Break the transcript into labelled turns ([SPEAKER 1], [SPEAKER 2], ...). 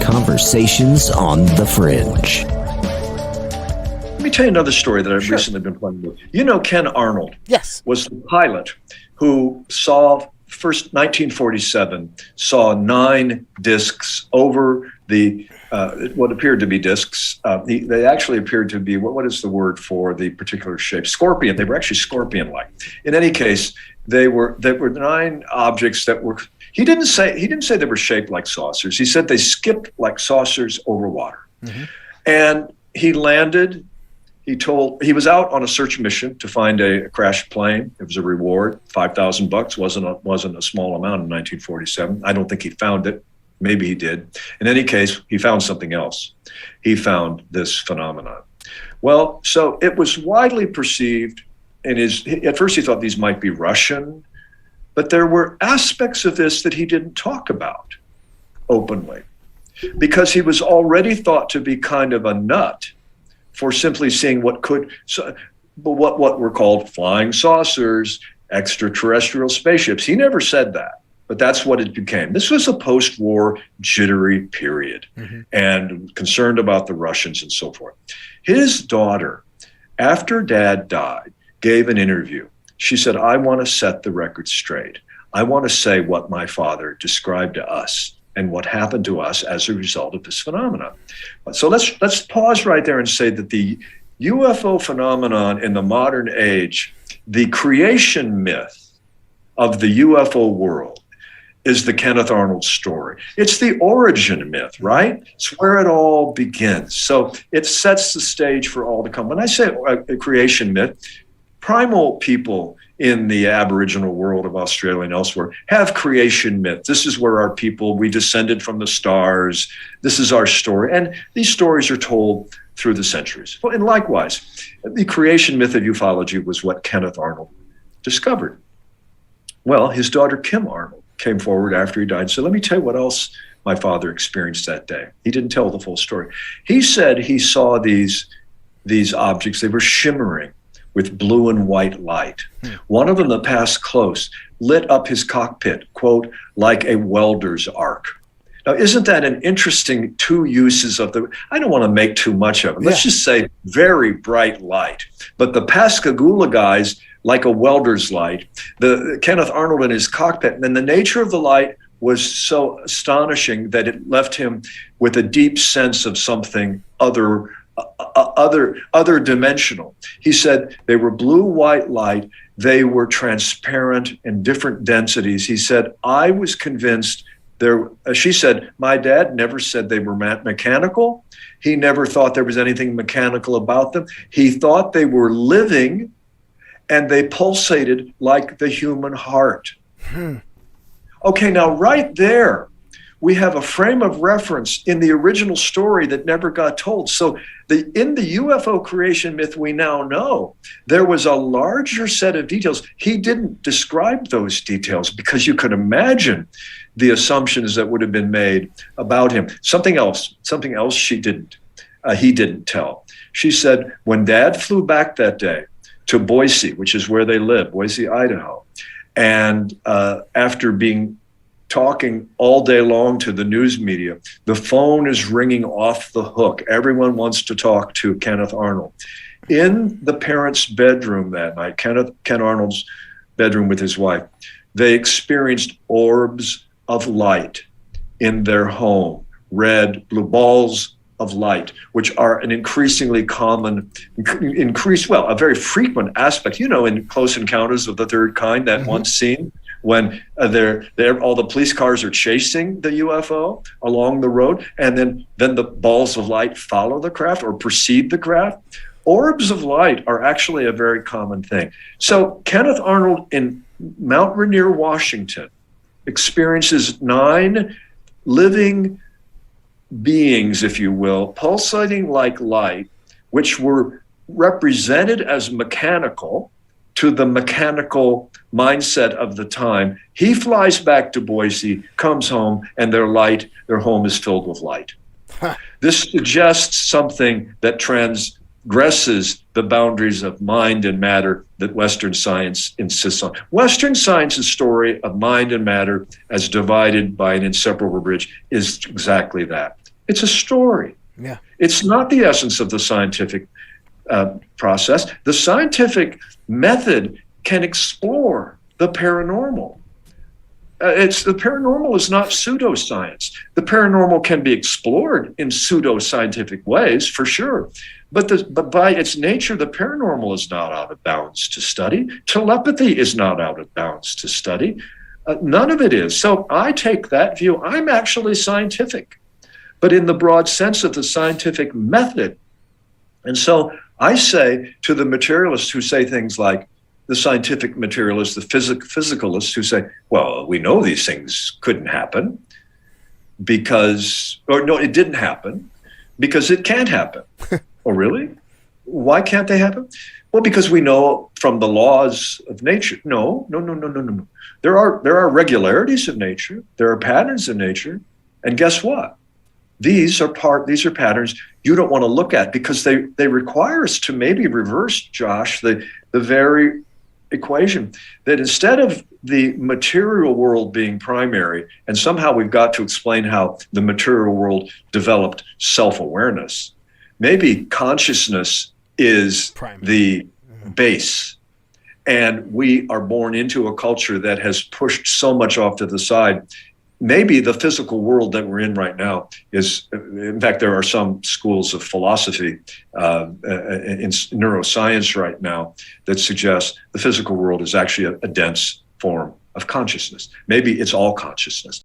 [SPEAKER 1] Conversations on the Fringe.
[SPEAKER 2] Let me tell you another story that I've recently been playing with. You know, Ken Arnold was the pilot who saw, first 1947, saw 9 discs over the, what appeared to be discs. They actually appeared to be, what is the word for the particular shape? Scorpion. They were actually scorpion-like. In any case, they were 9 objects that were, he didn't say they were shaped like saucers. He said they skipped like saucers over water. Mm-hmm. And he landed. He was out on a search mission to find a crashed plane. It was a reward, $5,000. Wasn't a small amount in 1947. I don't think he found it. Maybe he did. In any case, he found something else. He found this phenomenon. Well, so it was widely perceived. At first he thought these might be Russian, but there were aspects of this that he didn't talk about openly because he was already thought to be kind of a nut for simply seeing what were called flying saucers, extraterrestrial spaceships. He never said that, but that's what it became. This was a post-war jittery period and concerned about the Russians and so forth. His daughter, after Dad died, gave an interview. She said, I want to set the record straight. I want to say what my father described to us and what happened to us as a result of this phenomenon. So let's pause right there and say that the UFO phenomenon in the modern age, the creation myth of the UFO world, is the Kenneth Arnold story. It's the origin myth, right? It's where it all begins. So it sets the stage for all to come. When I say a creation myth, primal people in the Aboriginal world of Australia and elsewhere have creation myth. This is where our people, we descended from the stars. This is our story. And these stories are told through the centuries. Well, and likewise, the creation myth of ufology was what Kenneth Arnold discovered. Well, his daughter, Kim Arnold, came forward after he died and said, let me tell you what else my father experienced that day. He didn't tell the full story. He said he saw these objects. They were shimmering with blue and white light. One of them that passed close lit up his cockpit, quote, like a welder's arc. Now, isn't that an interesting 2 uses of I don't want to make too much of it. Let's just say very bright light. But the Pascagoula guys, like a welder's light, the Kenneth Arnold in his cockpit, and the nature of the light was so astonishing that it left him with a deep sense of something other dimensional. He said they were blue-white light. They were transparent in different densities. He said, I was convinced she said, my dad never said they were mechanical. He never thought there was anything mechanical about them. He thought they were living and they pulsated like the human heart. Okay, now right there, we have a frame of reference in the original story that never got told. So in the UFO creation myth we now know, there was a larger set of details. He didn't describe those details because you could imagine the assumptions that would have been made about him. Something else he didn't tell. She said, when Dad flew back that day to Boise, which is where they live, Boise, Idaho, and after talking all day long to the news media, the phone is ringing off the hook. Everyone wants to talk to Kenneth Arnold. In the parents' bedroom that night, Ken Arnold's bedroom with his wife, they experienced orbs of light in their home, red, blue balls of light, which are an increasingly common, a very frequent aspect, in Close Encounters of the Third Kind, that one scene when all the police cars are chasing the UFO along the road, and then the balls of light follow the craft or precede the craft. Orbs of light are actually a very common thing. So Kenneth Arnold in Mount Rainier, Washington, experiences 9 living beings, if you will, pulsating like light, which were represented as mechanical to the mechanical mindset of the time. He flies back to Boise, comes home, and their home is filled with light. This suggests something that transgresses the boundaries of mind and matter that Western science insists on. Western science's story of mind and matter as divided by an inseparable bridge is exactly that. It's a story.
[SPEAKER 3] Yeah.
[SPEAKER 2] It's not the essence of the scientific process. The scientific method can explore the paranormal. The paranormal is not pseudoscience. The paranormal can be explored in pseudoscientific ways, for sure. But by its nature, the paranormal is not out of bounds to study. Telepathy is not out of bounds to study. None of it is. So I take that view. I'm actually scientific, but in the broad sense of the scientific method. And so I say to the materialists who say things like, the scientific materialists, the physicalists who say, well, we know these things couldn't happen because, or no, it didn't happen because it can't happen. Oh, really? Why can't they happen? Well, because we know from the laws of nature. No. There are regularities of nature. There are patterns of nature. And guess what? These are patterns you don't want to look at because they require us to maybe reverse, Josh, the very equation that instead of the material world being primary, and somehow we've got to explain how the material world developed self-awareness, maybe consciousness is the base. And we are born into a culture that has pushed so much off to the side. Maybe the physical world that we're in right now is, in fact, there are some schools of philosophy in neuroscience right now that suggest the physical world is actually a dense form of consciousness. Maybe it's all consciousness.